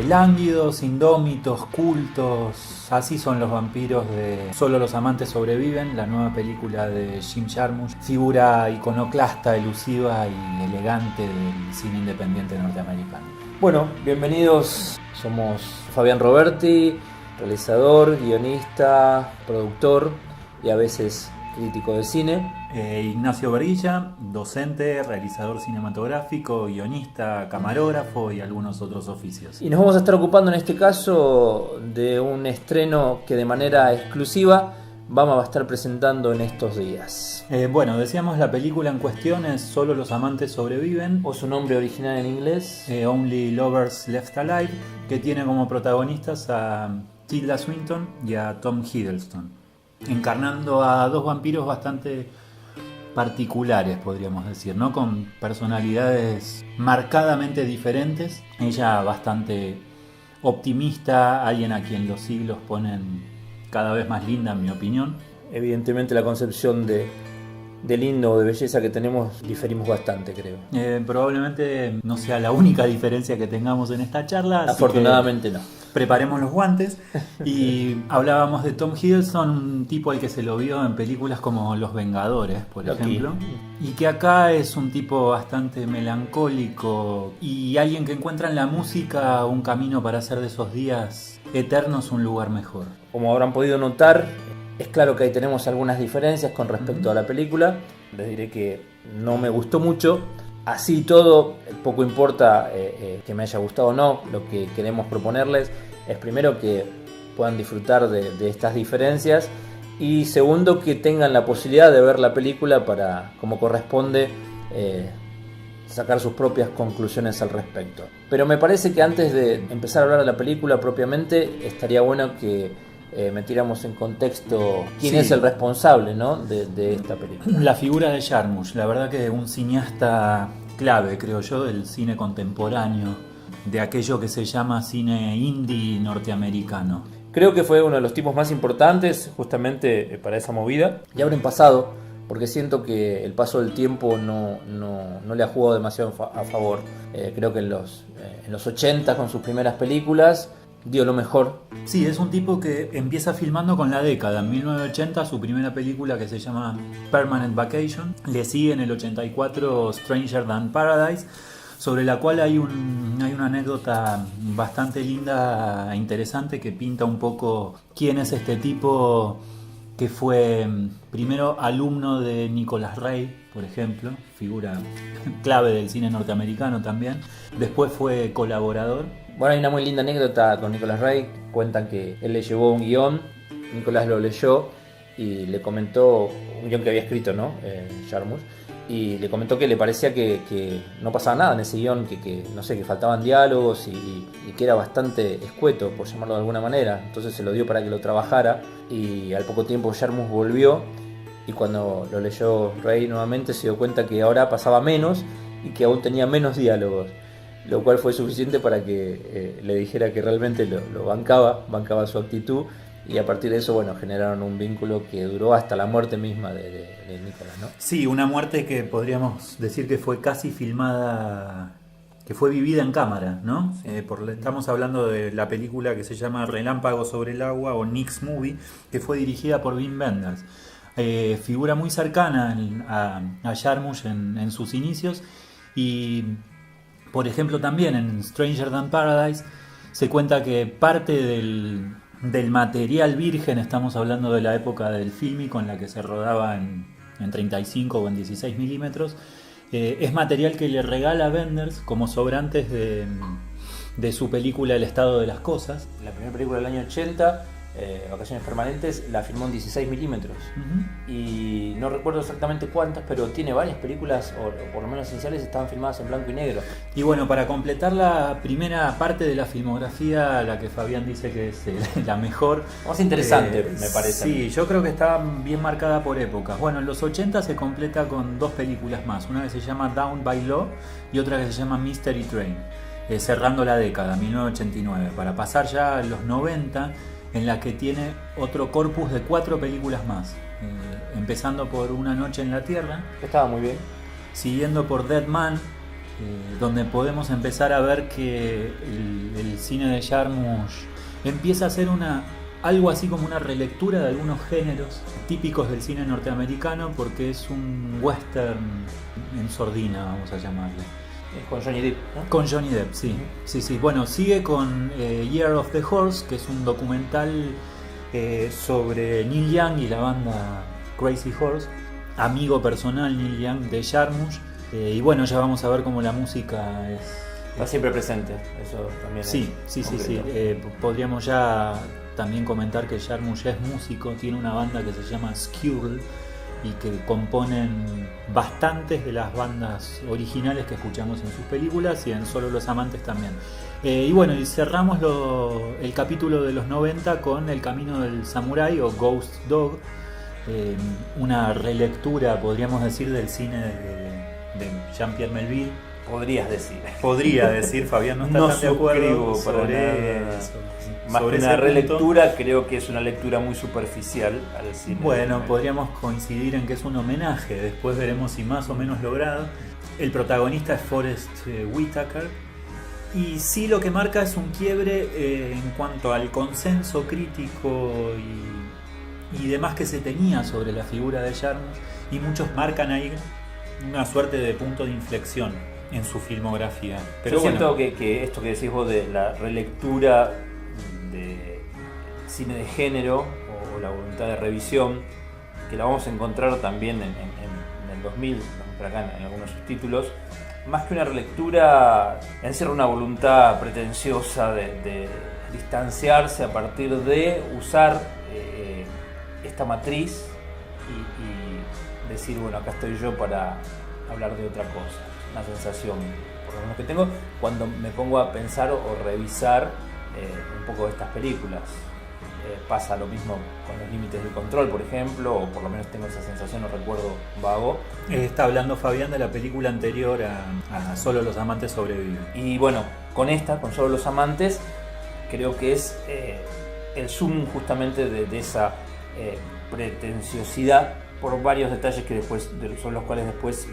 Lánguidos, indómitos, cultos, así son los vampiros de Solo los amantes sobreviven, la nueva película de Jim Jarmusch, figura iconoclasta, elusiva y elegante del cine independiente norteamericano. Bueno, bienvenidos, somos Fabián Roberti, realizador, guionista, productor y a veces crítico de cine. Ignacio Berguilla, docente, realizador cinematográfico, guionista, camarógrafo y algunos otros oficios. Y nos vamos a estar ocupando en este caso de un estreno que de manera exclusiva vamos a estar presentando en estos días. Bueno, decíamos la película en cuestión es Solo los amantes sobreviven, O su nombre original en inglés, Only Lovers Left Alive, que tiene como protagonistas a Tilda Swinton y a Tom Hiddleston, encarnando a dos vampiros bastante particulares, podríamos decir, ¿no? Con personalidades marcadamente diferentes. Ella bastante optimista, alguien a quien los siglos ponen cada vez más linda, en mi opinión. Evidentemente la concepción de lindo o de belleza que tenemos diferimos bastante, creo. Probablemente no sea la única diferencia que tengamos en esta charla. Afortunadamente no. Preparemos los guantes. Y hablábamos de Tom Hiddleston, un tipo al que se lo vio en películas como Los Vengadores, por ejemplo. Y que acá es un tipo bastante melancólico y alguien que encuentra en la música un camino para hacer de esos días eternos un lugar mejor. Como habrán podido notar, es claro que ahí tenemos algunas diferencias con respecto a la película. Les diré que no me gustó mucho. Así todo, poco importa que me haya gustado o no. Lo que queremos proponerles es primero que puedan disfrutar de estas diferencias y segundo que tengan la posibilidad de ver la película para, como corresponde, sacar sus propias conclusiones al respecto. Pero me parece que antes de empezar a hablar de la película propiamente, estaría bueno que metiéramos en contexto quién es el responsable, ¿no? de esta película. La figura de Jarmusch, la verdad que un cineasta clave, creo yo, del cine contemporáneo, de aquello que se llama cine indie norteamericano. Creo que fue uno de los tipos más importantes justamente para esa movida. Y ahora en pasado, porque siento que el paso del tiempo no le ha jugado demasiado a favor. Creo que en los 80 con sus primeras películas dio lo mejor. Sí, es un tipo que empieza filmando con la década. En 1980 su primera película, que se llama Permanent Vacation. Le sigue en el 84 Stranger Than Paradise, sobre la cual hay una anécdota bastante linda e interesante que pinta un poco quién es este tipo, que fue primero alumno de Nicolas Ray, por ejemplo, figura clave del cine norteamericano también. Después fue colaborador. Bueno, hay una muy linda anécdota con Nicolas Ray. Cuentan que él le llevó un guión, Nicolas lo leyó y le comentó un guión que había escrito, ¿no? Jarmusch, y le comentó que le parecía que no pasaba nada en ese guión, que no sé, que faltaban diálogos y que era bastante escueto, por llamarlo de alguna manera. Entonces se lo dio para que lo trabajara y al poco tiempo Jarmusch volvió y cuando lo leyó Ray nuevamente se dio cuenta que ahora pasaba menos y que aún tenía menos diálogos, lo cual fue suficiente para que le dijera que realmente lo bancaba su actitud. Y a partir de eso, bueno, generaron un vínculo que duró hasta la muerte misma de Nicolas, ¿no? Sí, una muerte que podríamos decir que fue casi filmada, que fue vivida en cámara, ¿no? Estamos hablando de la película que se llama Relámpago sobre el agua o Nick's Movie, que fue dirigida por Wim Wenders. Figura muy cercana a Jarmusch en sus inicios y, por ejemplo, también en Stranger Than Paradise se cuenta que parte del material virgen, estamos hablando de la época del fílmico en la que se rodaba en 35 o en 16 milímetros, es material que le regala Wenders como sobrantes de su película El estado de las cosas. La primera película del año 80, Vacaciones Permanentes, la filmó en 16 milímetros. Y no recuerdo exactamente cuántas, pero tiene varias películas, o por lo menos esenciales, estaban filmadas en blanco y negro. Y bueno, para completar la primera parte de la filmografía, la que Fabián dice que es la mejor, más interesante, me parece. Sí, yo creo que está bien marcada por épocas. Bueno, en los 80 se completa con dos películas más, una que se llama Down by Law y otra que se llama Mystery Train, cerrando la década, 1989, para pasar ya a los 90, en la que tiene otro corpus de 4 películas más, empezando por Una noche en la Tierra, Estaba muy bien. siguiendo por Dead Man, donde podemos empezar a ver que el cine de Jarmusch empieza a ser algo así como una relectura de algunos géneros típicos del cine norteamericano, porque es un western en sordina, vamos a llamarle. Con Johnny Depp, ¿no? Con Johnny Depp, sí. Sí. Bueno, sigue con Year of the Horse, que es un documental sobre Neil Young y la banda Crazy Horse, amigo personal Neil Young de Jarmusch. Y bueno, ya vamos a ver cómo la música está siempre presente. Eso también. Sí. Podríamos ya también comentar que Jarmusch es músico, tiene una banda que se llama Skewel y que componen bastantes de las bandas originales que escuchamos en sus películas y en Solo los amantes también. Y bueno, y cerramos el capítulo de los 90 con El camino del samurái o Ghost Dog, una relectura, podríamos decir, del cine de Jean-Pierre Melville. Podría decir, Fabián no está no tan de acuerdo sobre eso. Más sobre que una ese relectura, punto. creo que es una lectura muy superficial al cine. Bueno, podríamos coincidir en que es un homenaje, después veremos si más o menos logrado. El protagonista es Forrest Whitaker, y sí lo que marca es un quiebre en cuanto al consenso crítico y demás que se tenía sobre la figura de Jarmusch, y muchos marcan ahí una suerte de punto de inflexión en su filmografía. Pero yo siento que esto que decís vos de la relectura de cine de género o la voluntad de revisión, que la vamos a encontrar también en el 2000, por acá en algunos subtítulos, más que una relectura, encierra una voluntad pretenciosa de distanciarse a partir de usar esta matriz y decir, bueno, acá estoy yo para hablar de otra cosa. Una sensación, por lo menos que tengo, cuando me pongo a pensar o revisar un poco de estas películas. Pasa lo mismo con Los límites del control, por ejemplo, o por lo menos tengo esa sensación, no recuerdo vago. Está hablando Fabián de la película anterior a Solo los amantes sobreviven. Y bueno, con Solo los amantes, creo que es el zoom justamente de esa pretenciosidad, por varios detalles que después, son los cuales después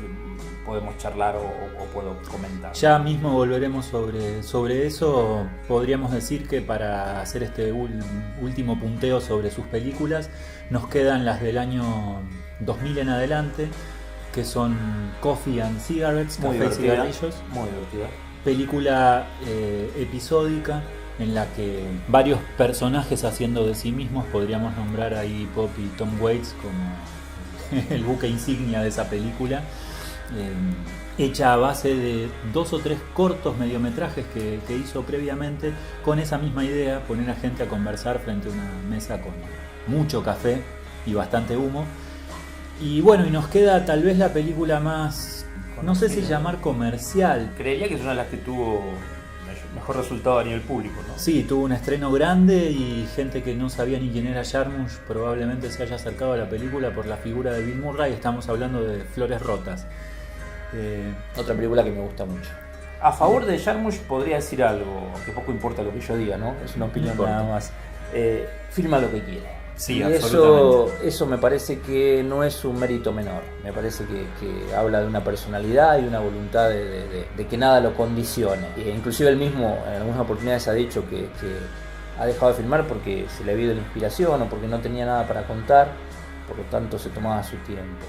podemos charlar o puedo comentar. Ya mismo volveremos sobre eso. Podríamos decir que para hacer este último punteo sobre sus películas, nos quedan las del año 2000 en adelante, que son Coffee and Cigarettes, Café y Cigarrillos. Muy divertida. Película episódica en la que varios personajes haciendo de sí mismos, podríamos nombrar ahí Pop y Tom Waits como el buque insignia de esa película, hecha a base de 2 o 3 cortos mediometrajes que hizo previamente, con esa misma idea, poner a gente a conversar frente a una mesa con mucho café y bastante humo. Y bueno, y nos queda tal vez la película más, no sé si llamar comercial. Creería que es una de las que tuvo mejor resultado a nivel público, ¿no? Sí, tuvo un estreno grande y gente que no sabía ni quién era Jarmusch probablemente se haya acercado a la película por la figura de Bill Murray. Estamos hablando de Flores Rotas. Otra película que me gusta mucho. A favor de Jarmusch podría decir algo, que poco importa lo que yo diga, ¿no? Es una opinión nada más. Filma lo que quiere. Sí, y absolutamente. eso me parece que no es un mérito menor. Me parece que habla de una personalidad y una voluntad de que nada lo condicione. Inclusive él mismo en algunas oportunidades ha dicho que ha dejado de filmar porque se le ha habido la inspiración o porque no tenía nada para contar, por lo tanto se tomaba su tiempo.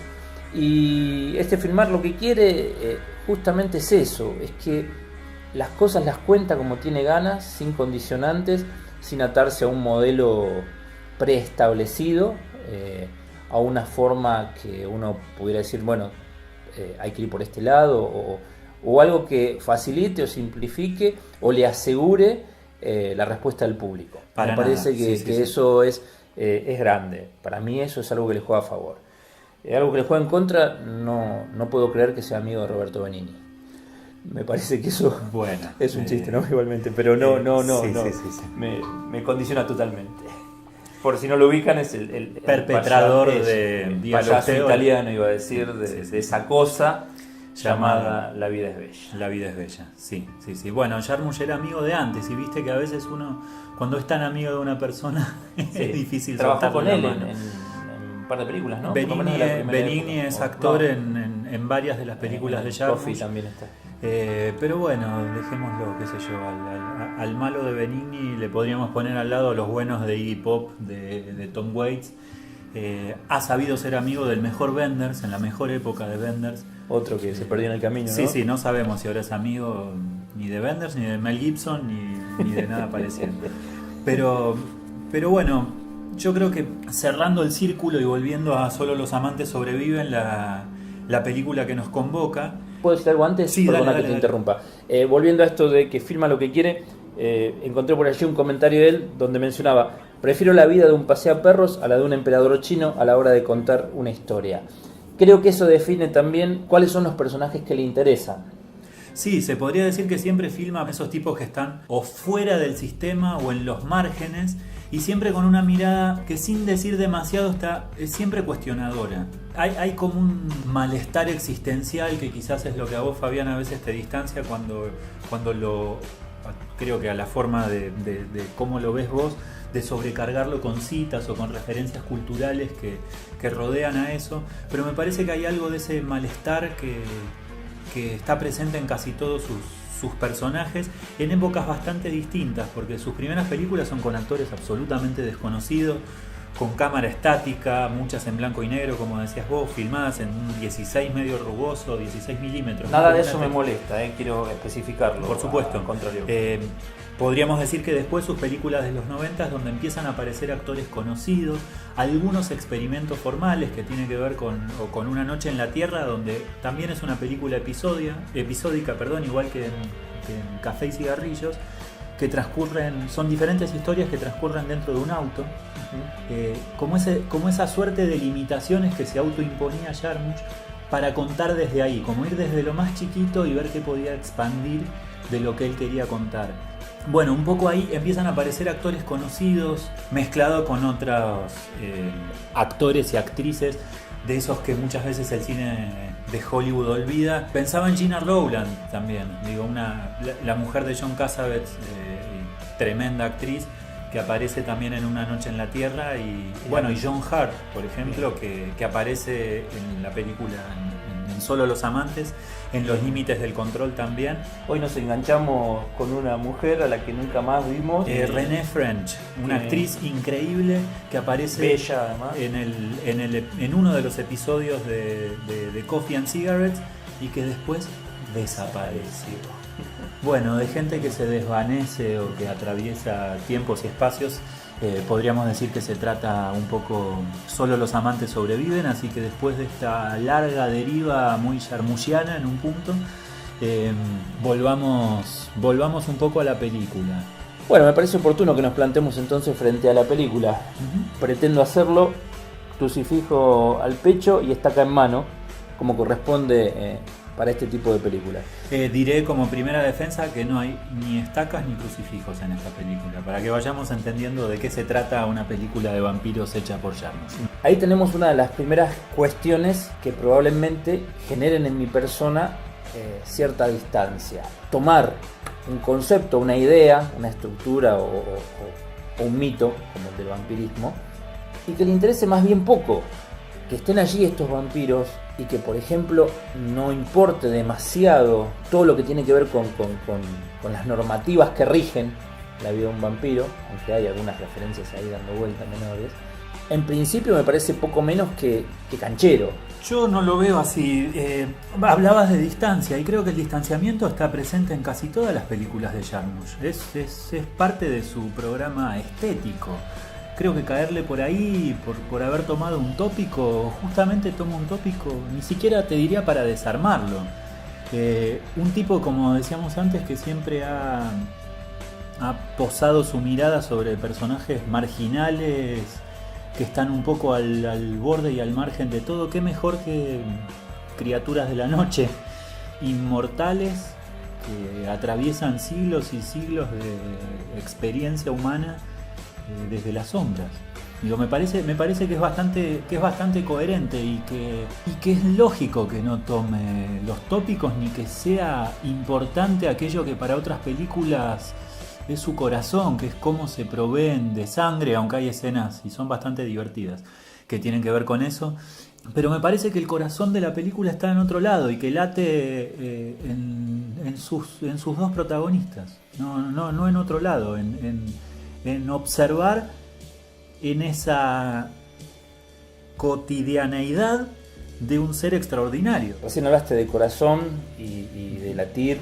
Y filmar lo que quiere justamente es eso, es que las cosas las cuenta como tiene ganas, sin condicionantes, sin atarse a un modelo preestablecido, a una forma que uno pudiera decir, bueno, hay que ir por este lado, o algo que facilite o simplifique o le asegure la respuesta del público. Me parece que eso es grande. Para mí eso es algo que le juega a favor. Algo que le juega en contra, no puedo creer que sea amigo de Roberto Benigni. Me parece que eso es un chiste, ¿no? Igualmente, pero no. Me condiciona totalmente. Por si no lo ubican, es el perpetrador el payaso italiano, iba a decir, de esa cosa llamada La vida es bella. La vida es bella, sí. Bueno, Jarmusch era amigo de antes, y viste que a veces uno, cuando es tan amigo de una persona, es difícil soltarle con él la mano. en un par de películas, ¿no? Benigni es actor en varias de las películas de Jarmusch. Coffee también está. Pero bueno, dejémoslo, qué sé yo, al malo de Benigni le podríamos poner al lado los buenos de Iggy Pop, de Tom Waits. Ha sabido ser amigo del mejor Wenders, en la mejor época de Wenders. Otro que se perdió en el camino, ¿no? Sí, no sabemos si ahora es amigo ni de Wenders, ni de Mel Gibson, ni de nada parecido. Pero bueno, yo creo que cerrando el círculo y volviendo a Solo los amantes sobreviven, la película que nos convoca. ¿Puedo decir algo antes? Sí, Perdona dale, que te dale. interrumpa. Volviendo a esto de que filma lo que quiere, encontré por allí un comentario de él donde mencionaba: prefiero la vida de un paseaperros a la de un emperador chino a la hora de contar una historia. Creo que eso define también cuáles son los personajes que le interesan. Sí, se podría decir que siempre filma a esos tipos que están o fuera del sistema o en los márgenes, y siempre con una mirada que, sin decir demasiado, es siempre cuestionadora. Hay como un malestar existencial que quizás es lo que a vos, Fabián, a veces te distancia cuando creo que a la forma de cómo lo ves vos, de sobrecargarlo con citas o con referencias culturales que rodean a eso. Pero me parece que hay algo de ese malestar que está presente en casi todos sus personajes, en épocas bastante distintas, porque sus primeras películas son con actores absolutamente desconocidos, con cámara estática, muchas en blanco y negro, como decías vos, filmadas en un 16 medio rugoso, 16 milímetros. Nada de eso me molesta, quiero especificarlo. Por supuesto. Al contrario. Podríamos decir que después sus películas de los 90, donde empiezan a aparecer actores conocidos, algunos experimentos formales que tienen que ver con Una noche en la Tierra, donde también es una película episódica, igual que en Café y Cigarrillos, que son diferentes historias que transcurren dentro de un auto. Como esa suerte de limitaciones que se autoimponía Jarmusch para contar desde ahí, como ir desde lo más chiquito y ver qué podía expandir de lo que él quería contar. Bueno, un poco ahí empiezan a aparecer actores conocidos, mezclado con otros actores y actrices, de esos que muchas veces el cine de Hollywood olvida. Pensaba en Gina Rowland también, la mujer de John Cassavetes, tremenda actriz, que aparece también en Una noche en la Tierra, y John Hurt, por ejemplo, que aparece en la película en Solo los amantes, en Los límites del control también. Hoy nos enganchamos con una mujer a la que nunca más vimos. Renée French, una actriz increíble que aparece bella, además, en uno de los episodios de Coffee and Cigarettes, y que después desapareció. Bueno, de gente que se desvanece o que atraviesa tiempos y espacios, podríamos decir que se trata un poco Solo los amantes sobreviven, así que después de esta larga deriva muy jarmuschiana en un punto, volvamos un poco a la película. Bueno, me parece oportuno que nos planteemos entonces frente a la película. Pretendo hacerlo crucifijo al pecho y estaca en mano, como corresponde para este tipo de películas. Diré como primera defensa que no hay ni estacas ni crucifijos en esta película, para que vayamos entendiendo de qué se trata una película de vampiros hecha por Jarmusch. Ahí tenemos una de las primeras cuestiones que probablemente generen en mi persona cierta distancia. Tomar un concepto, una idea, una estructura o un mito, como el del vampirismo, y que le interese más bien poco que estén allí estos vampiros, y que, por ejemplo, no importe demasiado todo lo que tiene que ver con las normativas que rigen la vida de un vampiro, aunque hay algunas referencias ahí dando vueltas menores. En principio me parece poco menos que canchero. Yo no lo veo así. Hablabas de distancia, y creo que el distanciamiento está presente en casi todas las películas de Jarmusch. Es parte de su programa estético. Creo que caerle por ahí, por haber tomado un tópico, justamente toma un tópico, ni siquiera te diría para desarmarlo. Un tipo, como decíamos antes, que siempre ha posado su mirada sobre personajes marginales, que están un poco al borde y al margen de todo. Qué mejor que criaturas de la noche, inmortales, que atraviesan siglos y siglos de experiencia humana desde las sombras. Digo, me parece que es bastante coherente, y que es lógico que no tome los tópicos, ni que sea importante aquello que para otras películas es su corazón, que es cómo se proveen de sangre, aunque hay escenas, y son bastante divertidas, que tienen que ver con eso. Pero me parece que el corazón de la película está en otro lado, y que late en en sus dos protagonistas, no en otro lado, en observar en esa cotidianeidad de un ser extraordinario. Recién hablaste de corazón y de latir.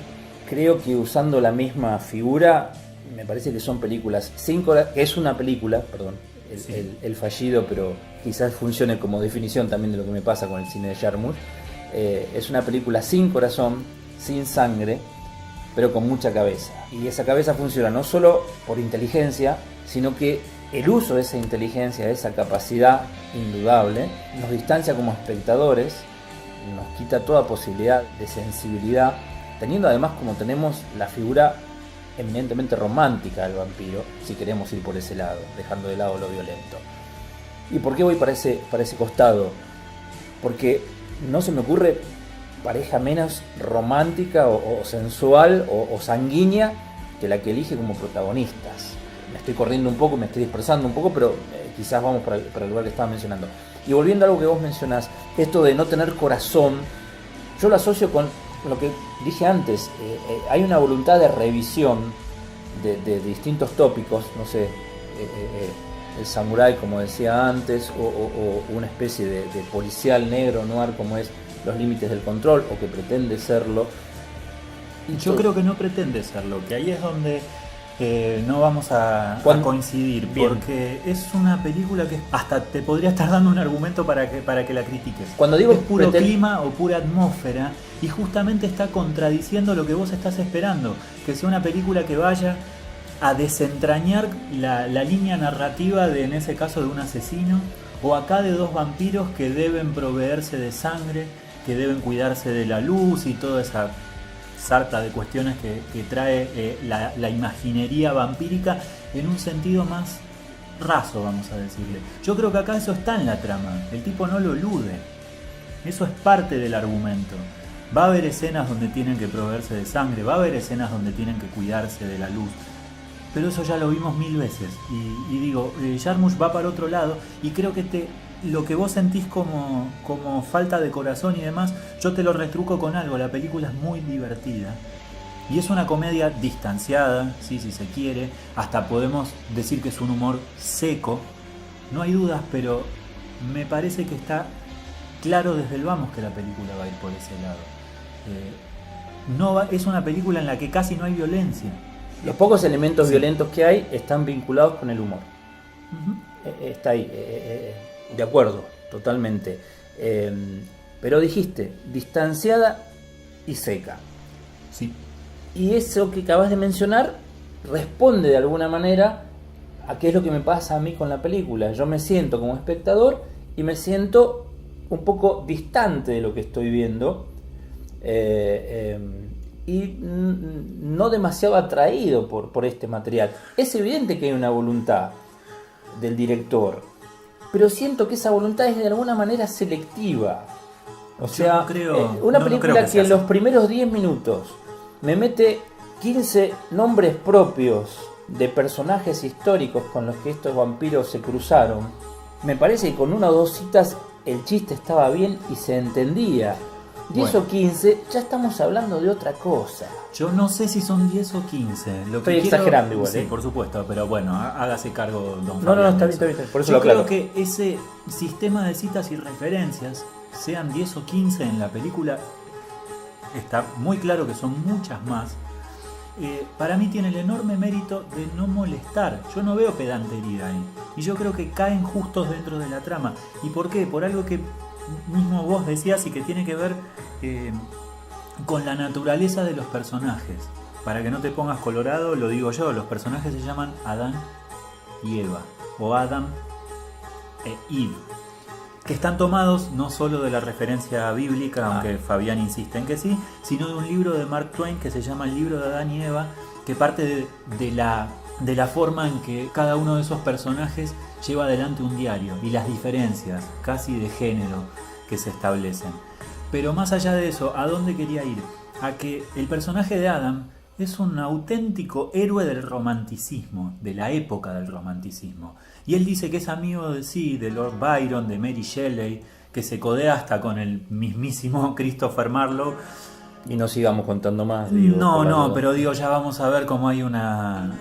Creo que usando la misma figura, me parece que son películas que es una película, perdón, el fallido, pero quizás funcione como definición también de lo que me pasa con el cine de Jarmusch. Es una película sin corazón, sin sangre, pero con mucha cabeza. Y esa cabeza funciona no solo por inteligencia, sino que el uso de esa inteligencia, de esa capacidad indudable, nos distancia como espectadores, nos quita toda posibilidad de sensibilidad, teniendo además, como tenemos, la figura eminentemente romántica del vampiro, si queremos ir por ese lado, dejando de lado lo violento. ¿Y por qué voy para ese costado? Porque no se me ocurre pareja menos romántica o sensual o sanguínea que la que elige como protagonistas. Me estoy corriendo un poco, me estoy dispersando un poco, pero quizás vamos para el lugar que estaba mencionando. Y volviendo a algo que vos mencionás, esto de no tener corazón, yo lo asocio con lo que dije antes. Hay una voluntad de revisión de distintos tópicos, no sé, el samurái, como decía antes, o una especie de policial negro, noir, como es Los límites del control, o que pretende serlo. Y yo creo que no pretende serlo, que ahí es donde no vamos a coincidir, bien, porque es una película que hasta te podría estar dando un argumento para que la critiques. Cuando digo es puro clima o pura atmósfera, y justamente está contradiciendo lo que vos estás esperando, que sea una película que vaya a desentrañar la línea narrativa de, en ese caso, de un asesino, o acá de dos vampiros que deben proveerse de sangre, que deben cuidarse de la luz y toda esa sarta de cuestiones que trae la imaginería vampírica en un sentido más raso, vamos a decirle. Yo creo que acá eso está en la trama, el tipo no lo elude, eso es parte del argumento. Va a haber escenas donde tienen que proveerse de sangre, va a haber escenas donde tienen que cuidarse de la luz, pero eso ya lo vimos 1000 veces. Y digo, Jarmusch va para otro lado, y creo que lo que vos sentís como falta de corazón y demás, yo te lo retruco con algo. La película es muy divertida y es una comedia distanciada, sí, si se quiere, hasta podemos decir que es un humor seco, no hay dudas, pero me parece que está claro desde el vamos que la película va a ir por ese lado. Es una película en la que casi no hay violencia. Los pocos elementos violentos que hay están vinculados con el humor. Está ahí, de acuerdo, totalmente. Pero dijiste, distanciada y seca. Sí. Y eso que acabas de mencionar responde de alguna manera a qué es lo que me pasa a mí con la película. Yo me siento como espectador y me siento un poco distante de lo que estoy viendo. Y no demasiado atraído por este material. Es evidente que hay una voluntad del director, pero siento que esa voluntad es de alguna manera selectiva. O sea, no creo, una película que en los primeros 10 minutos me mete 15 nombres propios de personajes históricos con los que estos vampiros se cruzaron. Me parece que con una o dos citas el chiste estaba bien y se entendía. 10 o 15, ya estamos hablando de otra cosa. Yo no sé si son 10 o 15. Estoy exagerando igual. Sí, por supuesto, pero bueno, hágase cargo, don Fabián. No, está bien. Por eso yo creo que ese sistema de citas y referencias, sean 10 o 15 en la película, está muy claro que son muchas más. Para mí tiene el enorme mérito de no molestar. Yo no veo pedantería ahí. Y yo creo que caen justos dentro de la trama. ¿Y por qué? Por algo que mismo vos decías y que tiene que ver con la naturaleza de los personajes. Para que no te pongas colorado, lo digo yo, los personajes se llaman Adán y Eva, o Adam e Eve, que están tomados no solo de la referencia bíblica, aunque Fabián insiste en que sí, sino de un libro de Mark Twain que se llama El libro de Adán y Eva, que parte de la forma en que cada uno de esos personajes lleva adelante un diario y las diferencias casi de género que se establecen. Pero más allá de eso, ¿a dónde quería ir? A que el personaje de Adam es un auténtico héroe del romanticismo, de la época del romanticismo. Y él dice que es amigo de Lord Byron, de Mary Shelley, que se codea hasta con el mismísimo Christopher Marlowe. Y no sigamos contando más. Digo, No, pero digo, ya vamos a ver cómo hay una...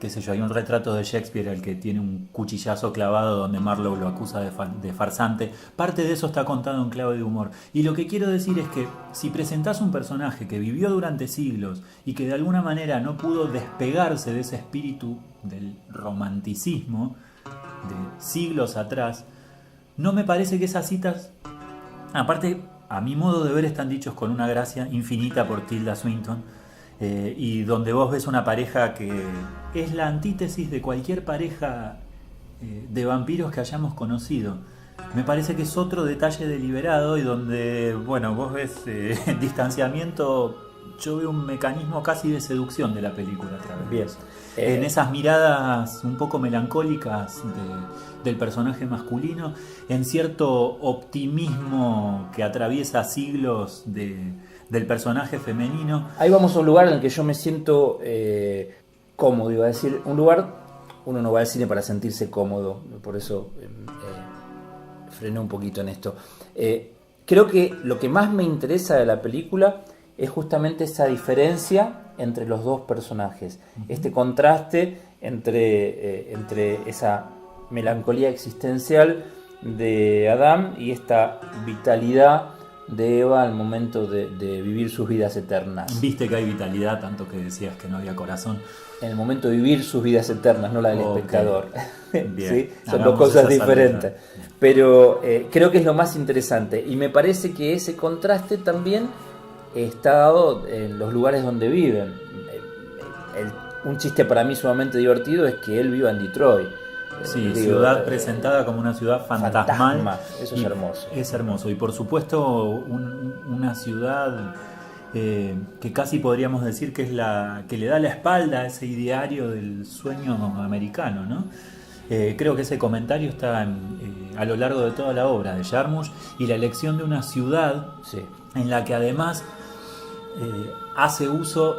qué sé yo, hay un retrato de Shakespeare el que tiene un cuchillazo clavado donde Marlowe lo acusa de farsante. Parte de eso está contado en clave de humor. Y lo que quiero decir es que si presentás un personaje que vivió durante siglos y que de alguna manera no pudo despegarse de ese espíritu del romanticismo de siglos atrás, no me parece que esas citas, aparte, a mi modo de ver, están dichos con una gracia infinita por Tilda Swinton, y donde vos ves una pareja que es la antítesis de cualquier pareja de vampiros que hayamos conocido. Me parece que es otro detalle deliberado y donde, bueno, vos ves distanciamiento. Yo veo un mecanismo casi de seducción de la película a través de eso. En esas miradas un poco melancólicas del personaje masculino, en cierto optimismo que atraviesa siglos del personaje femenino. Ahí vamos a un lugar en el que yo me siento cómodo, iba a decir. Un lugar, uno no va al cine para sentirse cómodo, por eso frené un poquito en esto. Creo que lo que más me interesa de la película es justamente esa diferencia entre los dos personajes, este contraste entre esa melancolía existencial de Adam y esta vitalidad de Eva al momento de vivir sus vidas eternas. Viste que hay vitalidad, tanto que decías que no había corazón. En el momento de vivir sus vidas eternas, no la del espectador. Bien. ¿Sí? Son dos cosas diferentes. Pero creo que es lo más interesante. Y me parece que ese contraste también está dado en los lugares donde viven. Un chiste para mí sumamente divertido es que él viva en Detroit. Sí, ciudad presentada como una ciudad fantasmal. Eso es hermoso. Es hermoso. Y por supuesto una ciudad que casi podríamos decir que es la que le da la espalda a ese ideario del sueño americano, ¿no? Creo que ese comentario está a lo largo de toda la obra de Jarmusch, y la elección de una ciudad en la que además hace uso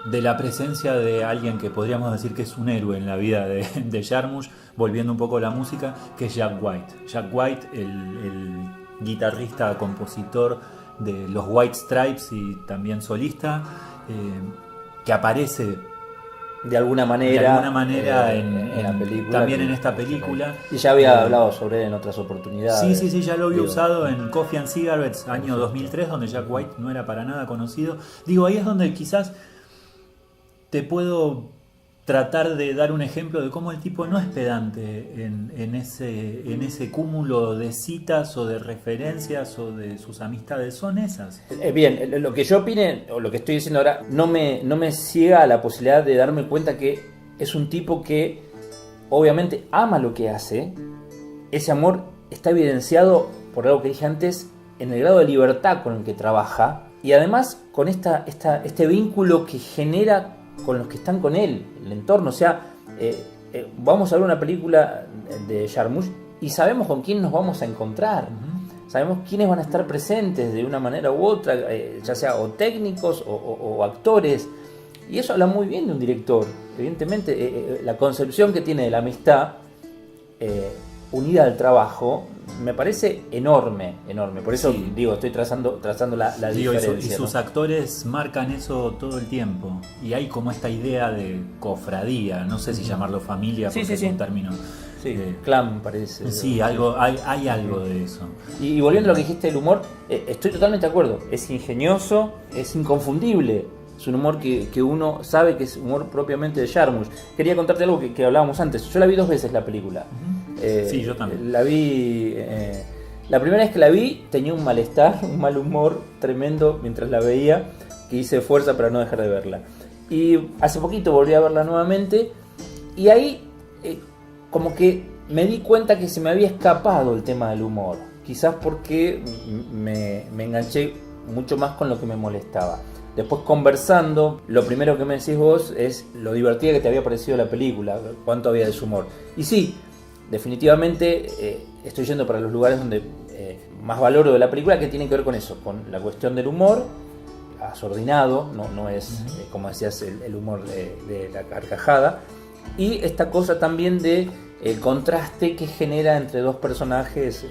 de la presencia de alguien que podríamos decir que es un héroe en la vida de Jarmusch, volviendo un poco a la música, que es Jack White. Jack White, el guitarrista, compositor de los White Stripes y también solista, que aparece de alguna manera en la película, también en esta película. Y ya había hablado sobre él en otras oportunidades. Sí, ya lo había usado en Coffee and Cigarettes, año 2003, donde Jack White no era para nada conocido. Digo, ahí es donde quizás te puedo tratar de dar un ejemplo de cómo el tipo no es pedante en ese cúmulo de citas o de referencias o de sus amistades. Son esas. Bien, lo que yo opine, o lo que estoy diciendo ahora, no me ciega a la posibilidad de darme cuenta que es un tipo que obviamente ama lo que hace. Ese amor está evidenciado por algo que dije antes, en el grado de libertad con el que trabaja, y además con este vínculo que genera con los que están con él, el entorno. O sea, vamos a ver una película de Jarmusch y sabemos con quién nos vamos a encontrar. Sabemos quiénes van a estar presentes de una manera u otra, ya sea o técnicos o actores. Y eso habla muy bien de un director. Evidentemente, la concepción que tiene de la amistad unida al trabajo me parece enorme. Por eso digo, estoy trazando la diferencia. Y sus actores marcan eso todo el tiempo. Y hay como esta idea de cofradía, no sé si llamarlo familia, porque es un término. Clan parece. Sí, hay algo de eso. Y volviendo a lo que dijiste del humor, estoy totalmente de acuerdo. Es ingenioso, es inconfundible. Es un humor que uno sabe que es humor propiamente de Jarmusch. Quería contarte algo que hablábamos antes. Yo la vi 2 veces la película. Sí, yo también. La vi. La primera vez que la vi tenía un malestar, un mal humor tremendo mientras la veía, que hice fuerza para no dejar de verla. Y hace poquito volví a verla nuevamente y ahí como que me di cuenta que se me había escapado el tema del humor. Quizás porque me enganché mucho más con lo que me molestaba. Después, conversando, lo primero que me decís vos es lo divertida que te había parecido la película, cuánto había de su humor. Y sí, definitivamente estoy yendo para los lugares donde más valoro de la película, que tienen que ver con eso, con la cuestión del humor asordinado, no es como decías el humor de la carcajada, y esta cosa también de el contraste que genera entre dos personajes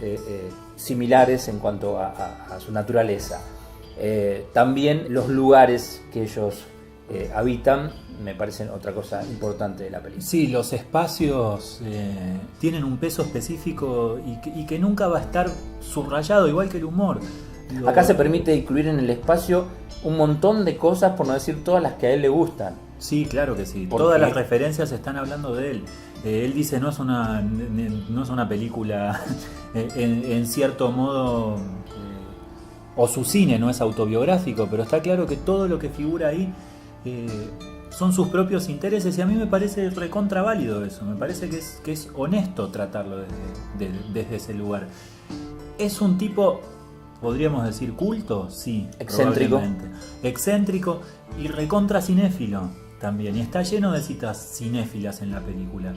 similares en cuanto a su naturaleza. También los lugares que ellos habitan me parecen otra cosa importante de la película. Sí, los espacios tienen un peso específico y que nunca va a estar subrayado, igual que el humor. Digo, acá se permite incluir en el espacio un montón de cosas, por no decir todas las que a él le gustan. Sí, claro que sí. ¿Por Todas qué? las referencias están hablando de él. Él dice no es una película en cierto modo, o su cine no es autobiográfico, pero está claro que todo lo que figura ahí son sus propios intereses, y a mí me parece recontra válido eso. Me parece que es honesto tratarlo desde ese lugar. Es un tipo, podríamos decir, culto, sí. Excéntrico. Probablemente. Excéntrico y recontra cinéfilo también. Y está lleno de citas cinéfilas en la película.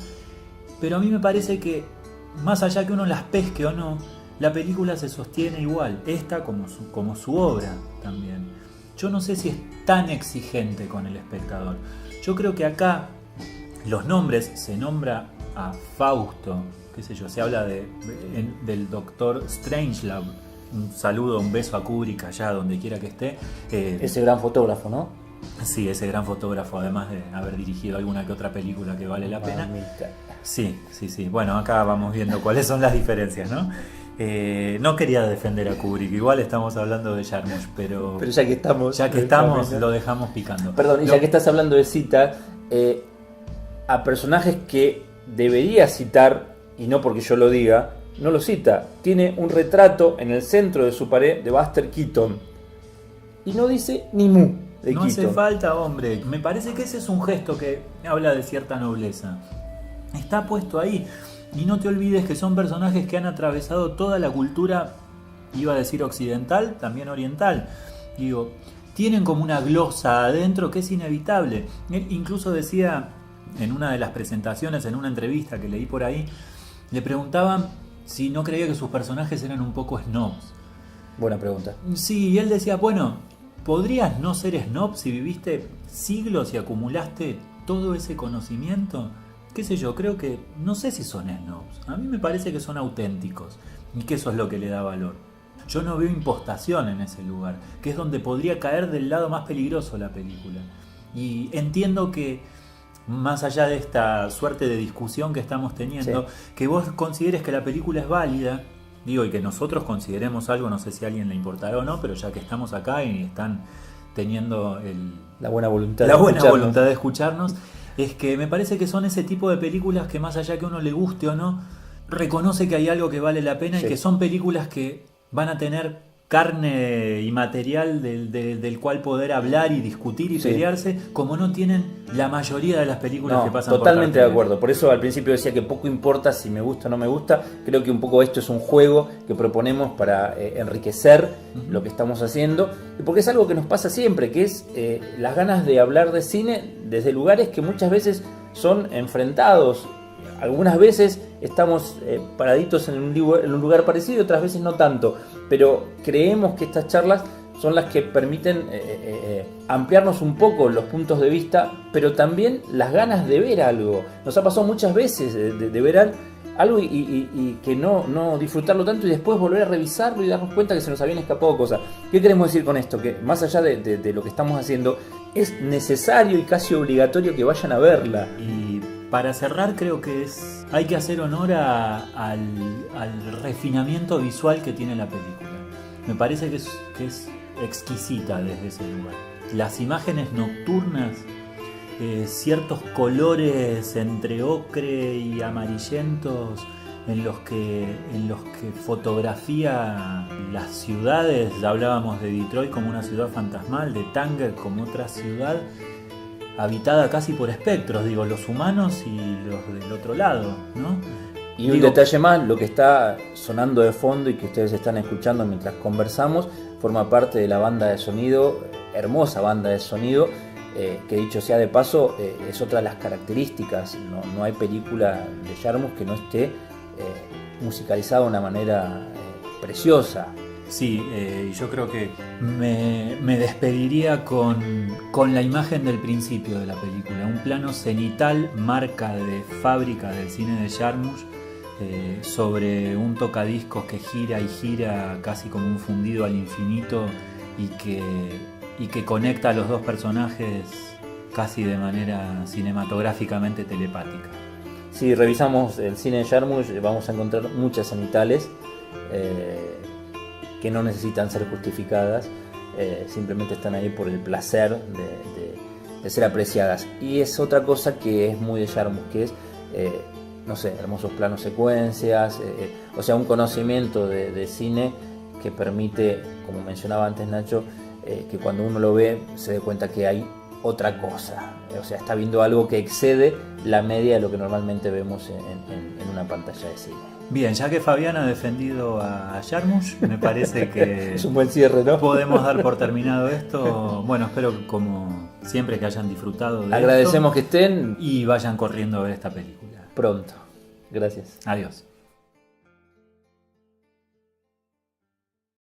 Pero a mí me parece que, más allá que uno las pesque o no, la película se sostiene igual. Esta como su obra también. Yo no sé si es tan exigente con el espectador. Yo creo que acá los nombres, se nombra a Fausto, qué sé yo, se habla del doctor Strangelove. Un saludo, un beso a Kubrick allá donde quiera que esté. Ese gran fotógrafo, ¿no? Sí, ese gran fotógrafo, además de haber dirigido alguna que otra película que vale la pena. Sí. Bueno, acá vamos viendo cuáles son las diferencias, ¿no? No quería defender a Kubrick, igual estamos hablando de Jarmusch, pero ya que estamos lo dejamos picando. Perdón, y ya que estás hablando de cita, a personajes que debería citar, y no porque yo lo diga, no lo cita. Tiene un retrato en el centro de su pared de Buster Keaton y no dice ni mu de no Keaton. hace falta, hombre. Me parece que ese es un gesto que habla de cierta nobleza. Está puesto ahí. Y no te olvides que son personajes que han atravesado toda la cultura, iba a decir occidental, también oriental. Digo, tienen como una glosa adentro que es inevitable. Él incluso decía en una de las presentaciones, en una entrevista que leí por ahí, le preguntaban si no creía que sus personajes eran un poco snobs. Buena pregunta. Sí, y él decía, bueno, ¿podrías no ser snob si viviste siglos y acumulaste todo ese conocimiento? Qué sé yo, creo que, no sé si son snobs. A mí me parece que son auténticos y que eso es lo que le da valor. Yo no veo impostación en ese lugar, que es donde podría caer del lado más peligroso la película. Y entiendo que, más allá de esta suerte de discusión que estamos teniendo, sí, que vos consideres que la película es válida, digo, y que nosotros consideremos algo, no sé si a alguien le importará o no, pero ya que estamos acá y están teniendo la buena voluntad de escucharnos, es que me parece que son ese tipo de películas que, más allá que a uno le guste o no, reconoce que hay algo que vale la pena, sí, y que son películas que van a tener carne y material del cual poder hablar y discutir y, sí, pelearse, como no tienen la mayoría de las películas que pasan totalmente por de acuerdo. Por eso al principio decía que poco importa si me gusta o no me gusta. Creo que un poco esto es un juego que proponemos para enriquecer lo que estamos haciendo, y porque es algo que nos pasa siempre, que es las ganas de hablar de cine desde lugares que muchas veces son enfrentados. Algunas veces estamos paraditos en un lugar parecido, otras veces no tanto, pero creemos que estas charlas son las que permiten ampliarnos un poco los puntos de vista, pero también las ganas de ver algo. Nos ha pasado muchas veces de ver algo y que no disfrutarlo tanto, y después volver a revisarlo y darnos cuenta que se nos habían escapado cosas. ¿Qué queremos decir con esto? Que más allá de lo que estamos haciendo, es necesario y casi obligatorio que vayan a verla. Y para cerrar, creo que hay que hacer honor al refinamiento visual que tiene la película. Me parece que es exquisita desde ese lugar. Las imágenes nocturnas, ciertos colores entre ocre y amarillentos en los que fotografía las ciudades. Hablábamos de Detroit como una ciudad fantasmal, de Tánger como otra ciudad habitada casi por espectros, digo, los humanos y los del otro lado, ¿no? Y un detalle más, lo que está sonando de fondo y que ustedes están escuchando mientras conversamos, forma parte de la banda de sonido, hermosa banda de sonido, que dicho sea de paso, es otra de las características. No hay película de Jarmusch que no esté musicalizada de una manera preciosa. Sí, yo creo que me despediría con la imagen del principio de la película. Un plano cenital, marca de fábrica del cine de Jarmusch, sobre un tocadiscos que gira y gira casi como un fundido al infinito, y que conecta a los dos personajes casi de manera cinematográficamente telepática. Si revisamos el cine de Jarmusch, vamos a encontrar muchas cenitales que no necesitan ser justificadas, simplemente están ahí por el placer de ser apreciadas. Y es otra cosa que es muy de Jarmusch, que es, no sé, hermosos planos secuencias, o sea, un conocimiento de cine que permite, como mencionaba antes Nacho, que cuando uno lo ve se dé cuenta que hay otra cosa, o sea, está viendo algo que excede la media de lo que normalmente vemos en una pantalla de cine. Bien, ya que Fabián ha defendido a Jarmusch, me parece que es un buen cierre, ¿no? Podemos dar por terminado esto. Bueno, espero que, como siempre, que hayan disfrutado de Agradecemos esto que estén y vayan corriendo a ver esta película pronto. Gracias. Adiós.